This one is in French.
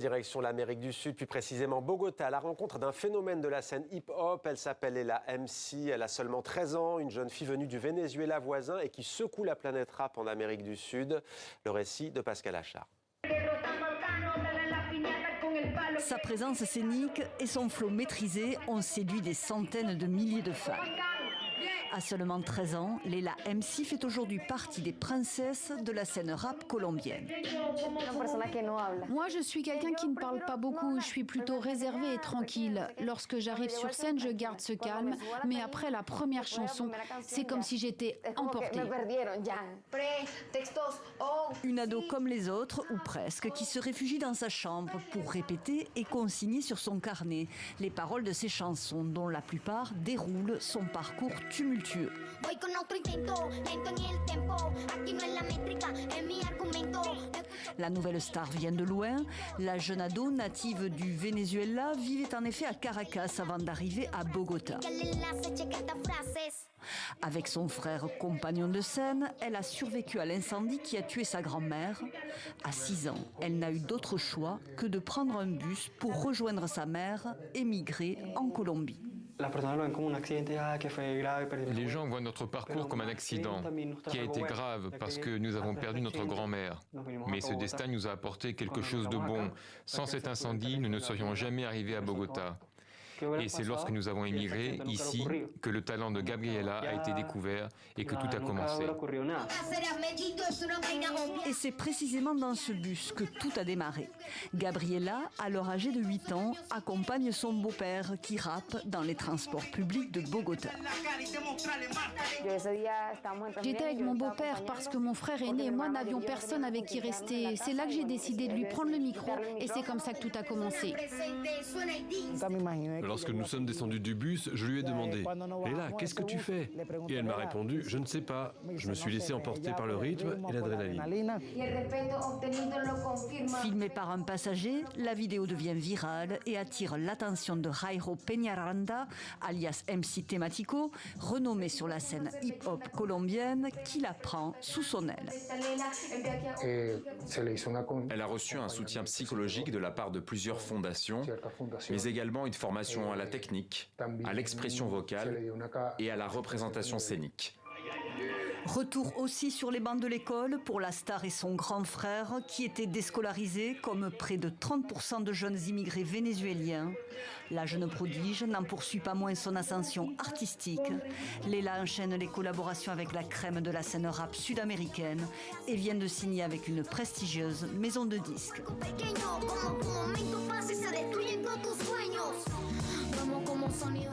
Direction l'Amérique du Sud, plus précisément Bogota, à la rencontre d'un phénomène de la scène hip-hop. Elle s'appelle Leila MC, elle a seulement 13 ans, une jeune fille venue du Venezuela voisin et qui secoue la planète rap en Amérique du Sud. Le récit de Pascal Achard. Sa présence scénique et son flow maîtrisé ont séduit des centaines de milliers de fans. À seulement 13 ans, Leila MC fait aujourd'hui partie des princesses de la scène rap colombienne. Moi, je suis quelqu'un qui ne parle pas beaucoup. Je suis plutôt réservée et tranquille. Lorsque j'arrive sur scène, je garde ce calme. Mais après la première chanson, c'est comme si j'étais emportée. Une ado comme les autres, ou presque, qui se réfugie dans sa chambre pour répéter et consigner sur son carnet les paroles de ses chansons, dont la plupart déroulent son parcours tumultueux. La nouvelle star vient de loin. La jeune ado, native du Venezuela, vivait en effet à Caracas avant d'arriver à Bogota. Avec son frère compagnon de scène, elle a survécu à l'incendie qui a tué sa grand-mère. À 6 ans, elle n'a eu d'autre choix que de prendre un bus pour rejoindre sa mère, émigrée en Colombie. Les gens voient notre parcours comme un accident qui a été grave parce que nous avons perdu notre grand-mère. Mais ce destin nous a apporté quelque chose de bon. Sans cet incendie, nous ne serions jamais arrivés à Bogota. Et c'est lorsque nous avons émigré ici que le talent de Gabriela a été découvert et que tout a commencé. Et c'est précisément dans ce bus que tout a démarré. Gabriela, alors âgée de 8 ans, accompagne son beau-père qui rappe dans les transports publics de Bogota. J'étais avec mon beau-père parce que mon frère aîné et moi n'avions personne avec qui rester. C'est là que j'ai décidé de lui prendre le micro et c'est comme ça que tout a commencé. Lorsque nous sommes descendus du bus, je lui ai demandé « Leila, qu'est-ce que tu fais ?» Et elle m'a répondu « Je ne sais pas. Je me suis laissé emporter par le rythme et l'adrénaline. » Filmée par un passager, la vidéo devient virale et attire l'attention de Jairo Peñaranda, alias MC Temático, renommé sur la scène hip-hop colombienne, qui la prend sous son aile. Elle a reçu un soutien psychologique de la part de plusieurs fondations, mais également une formation à la technique, à l'expression vocale et à la représentation scénique. Retour aussi sur les bancs de l'école pour la star et son grand frère qui étaient déscolarisés comme près de 30% de jeunes immigrés vénézuéliens. La jeune prodige n'en poursuit pas moins son ascension artistique. Leila enchaîne les collaborations avec la crème de la scène rap sud-américaine et vient de signer avec une prestigieuse maison de disques. Como sonido